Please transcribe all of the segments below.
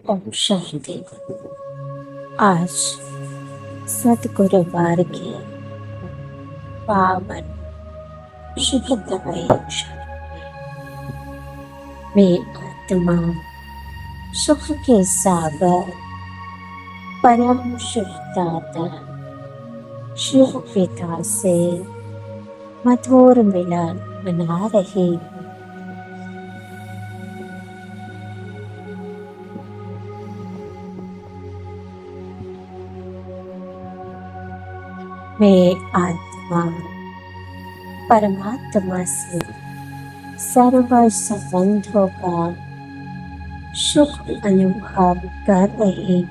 ओम शांति। आज सदगुरुवार की पावन शुभदायी क्षण में आत्मा सुख के सागर परम शुभदाता शिव पिता से मधुर मिलन मना रही हूँ। मैं आत्मा परमात्मा से सर्व संबंधों का सुख अनुभव कर रही।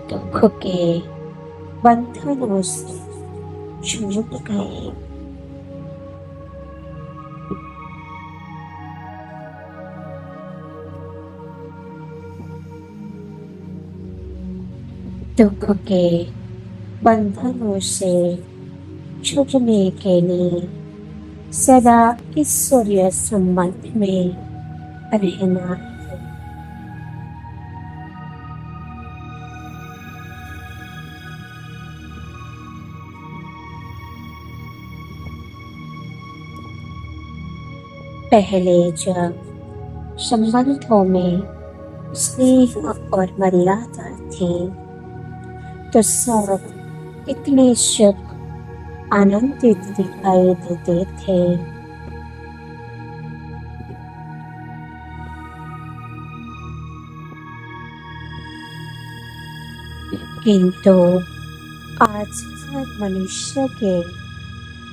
दुख के बंधनों से छूट गए। दुख के बंधनों से छूटने के लिए सदा ईश्वरीय संबंध में रहना है। पहले जब संबंधों में स्नेह और मर्यादा थी तो सब इतने शुभ आनंदित दिखाई देते थे। किंतु आज हर मनुष्य के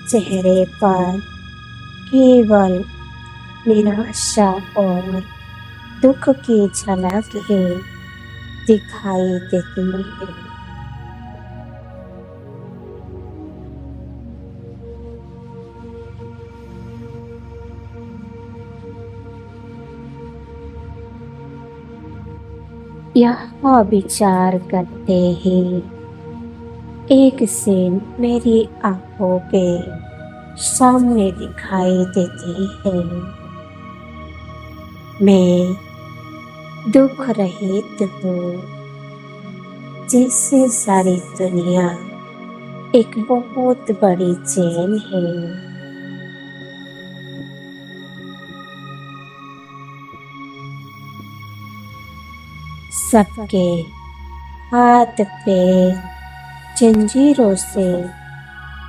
चेहरे पर केवल निराशा और दुख की झलक ही दिखाई देती है। यह विचार करते ही एक सीन मेरी आंखों के सामने दिखाई देती है। मैं दुख रहित हूँ, जिससे सारी दुनिया एक बहुत बड़ी चैन है। सबके हाथ पैर जंजीरों से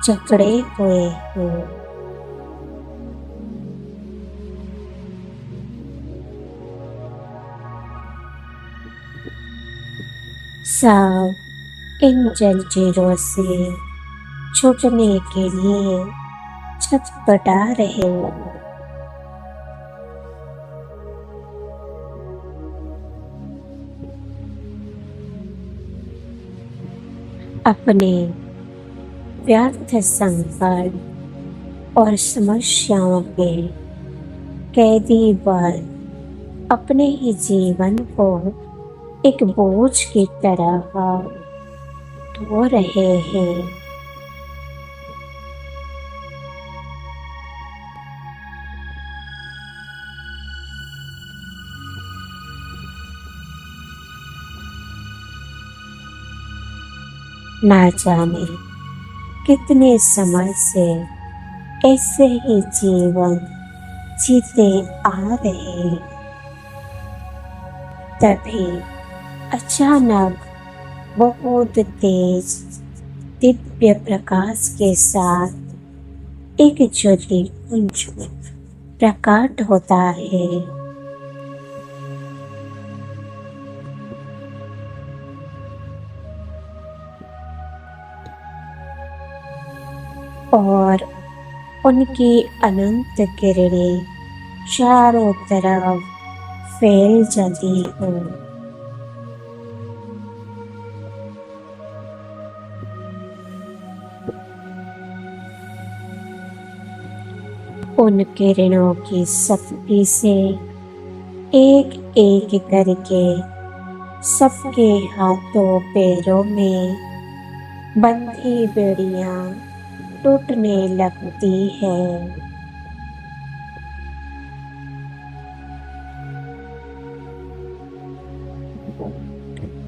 जकड़े हुए हैं। सब इन जंजीरों से छूटने के लिए छटपटा रहे हैं। अपने व्यर्थ संकट और समस्याओं के कैदी वर्ग अपने ही जीवन को एक बोझ की तरह ढो रहे हैं। ना जाने कितने समय से ऐसे ही जीवन जीते आ रहे। तभी अचानक बहुत तेज दिव्य प्रकाश के साथ एक ज्योति पुंज प्रकट होता है। और उनकी अनंत किरणें चारों तरफ फैल जाती हैं। उन किरणों की शक्ति से एक एक करके सबके हाथों पैरों में बंधी बेड़ियां टूटने लगती है।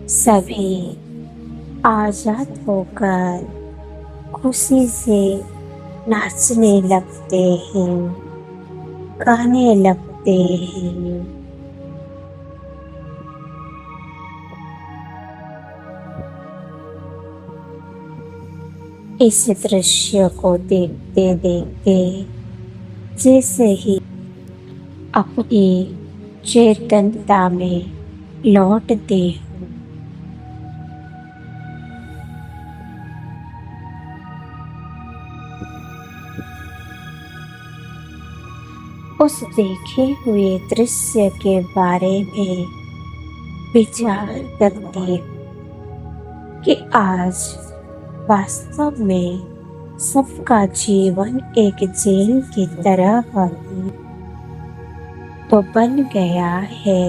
सभी आजाद होकर खुशी से नाचने लगते हैं, गाने लगते हैं। इस दृश्य को देखते देखते जैसे ही अपनी चेतनता में लौटते हूँ। उस देखे हुए दृश्य के बारे में विचार करते हूँ कि आज वास्तव में सबका जीवन एक जेल की तरह ही तो बन गया है।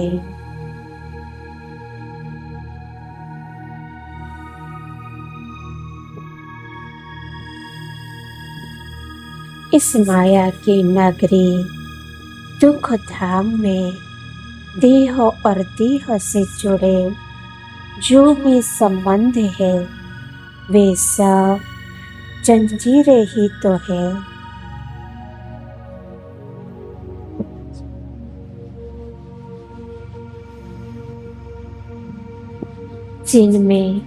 इस माया की नगरी दुख धाम में देह और देह से जुड़े जो भी संबंध है वे सब जंजीरें ही तो है। जिनमें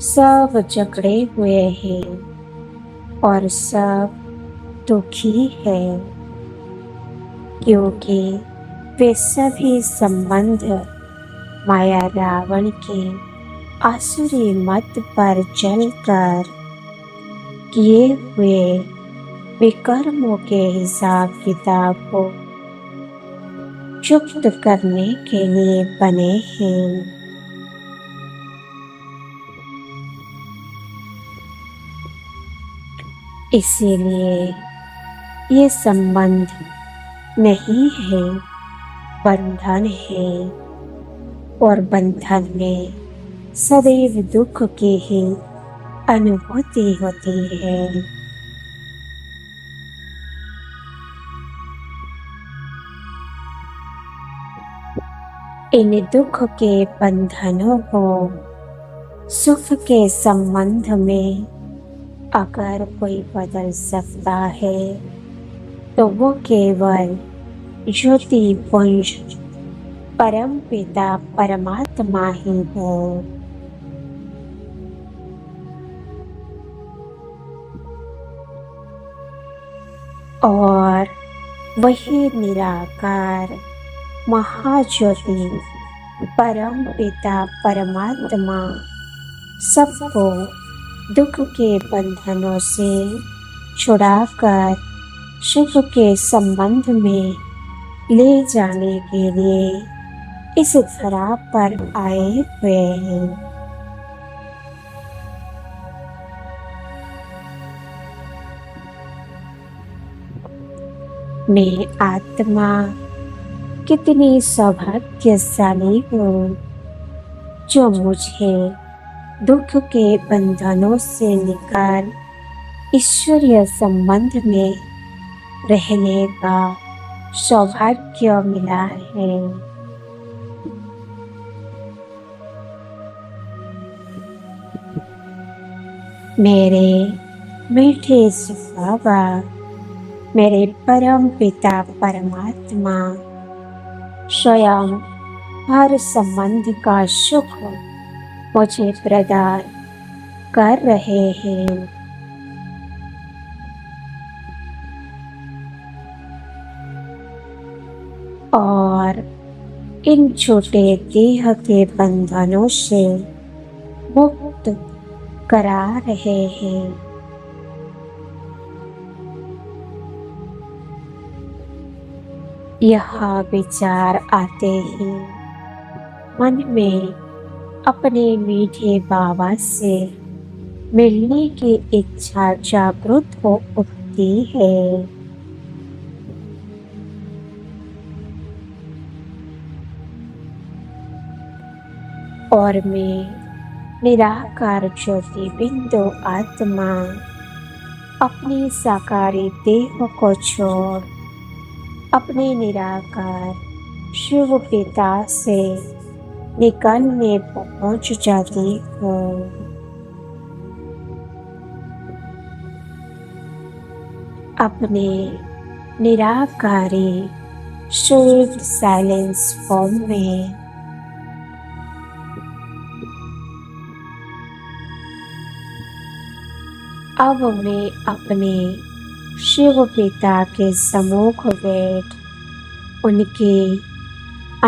सब जकड़े हुए हैं और सब दुखी है, क्योंकि वे सभी संबंध माया रावण के आसुरी मत पर चलकर किए हुए विकर्मों के हिसाब किताब को चुप्त करने के लिए बने हैं। इसीलिए ये संबंध नहीं है, बंधन है, और बंधन में सदैव दुख की ही अनुभूति होती है। इन दुख के बंधनों को सुख के संबंध में अगर कोई बदल सकता है तो वो केवल ज्योति पुंज परम पिता परमात्मा ही है। और वही निराकार महाज्योति परम पिता परमात्मा सबको दुख के बंधनों से छुड़ाकर सुख के संबंध में ले जाने के लिए इस धरा पर आए हुए हैं। मैं आत्मा कितनी सौभाग्यशाली हूँ जो मुझे दुख के बंधनों से निकाल ईश्वरीय संबंध में रहने का सौभाग्य मिला है। मेरे मीठे बाबा, मेरे परम पिता परमात्मा स्वयं हर संबंध का सुख मुझे प्रदान कर रहे हैं। और इन छोटे देह के बंधनों से मुक्त करा रहे हैं। यह विचार आते ही मन में अपने मीठे बाबा से मिलने की इच्छा जागृत हो उठती है। और मैं निराकार ज्योति बिंदु आत्मा अपनी साकारी देह को छोड़ अपने निराकार शिव पिता से निकल में पहुंच जाती हूँ। अपने निराकारी शुद्ध साइलेंस फॉर्म में अब मैं अपने शिव पिता के सम्मुख बैठ उनके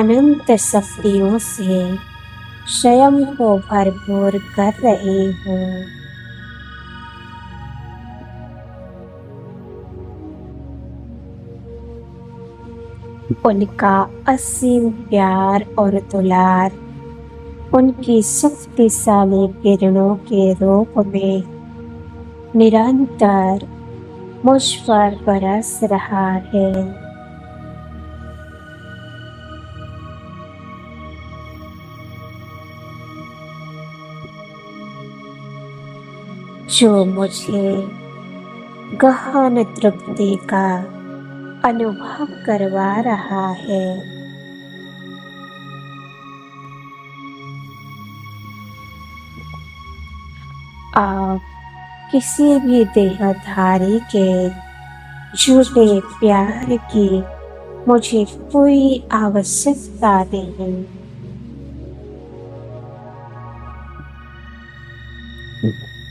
अनंत शक्तियों से स्वयं को भरपूर कर रही हूँ। उनका असीम प्यार और दुलार उनकी शक्तिशाली किरणों के रूप में निरंतर मुझ पर बरस रहा है। जो मुझे गहन तृप्ति का अनुभव करवा रहा है। आप किसी भी देहधारी के झूठे प्यार की मुझे कोई आवश्यकता नहीं।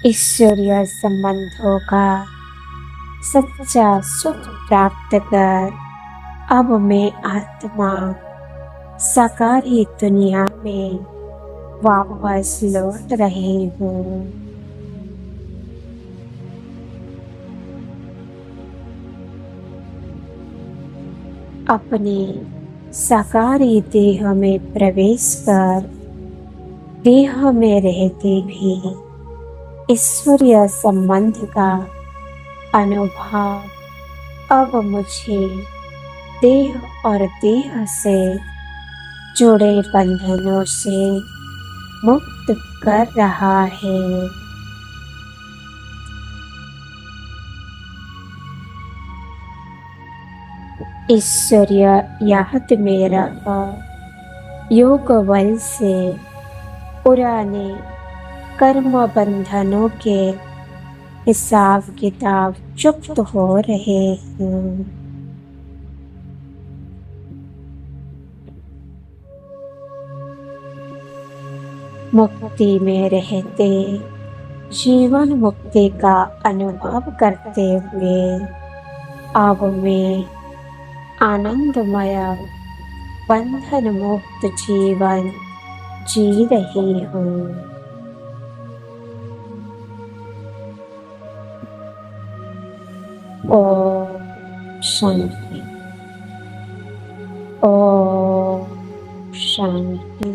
ईश्वरीय संबंधों का सच्चा सुख प्राप्त कर अब मैं आत्मा साकारी दुनिया में वापस लौट रही हूँ। अपने साकारी देह में प्रवेश कर देह में रहते भी ईश्वरीय संबंध का अनुभव अब मुझे देह और देह से जुड़े बंधनों से मुक्त कर रहा है। ईश्वरीय याद में रह योग बल से पुराने कर्म बंधनों के हिसाब किताब चुप्त हो रहे हैं। मुक्ति में रहते जीवन मुक्ति का अनुभव करते हुए अब मैं आनंदमय बंधन मुक्त जीवन जी रही हूँ। ओम शांति। ओम शांति।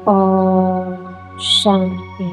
ओम शांति।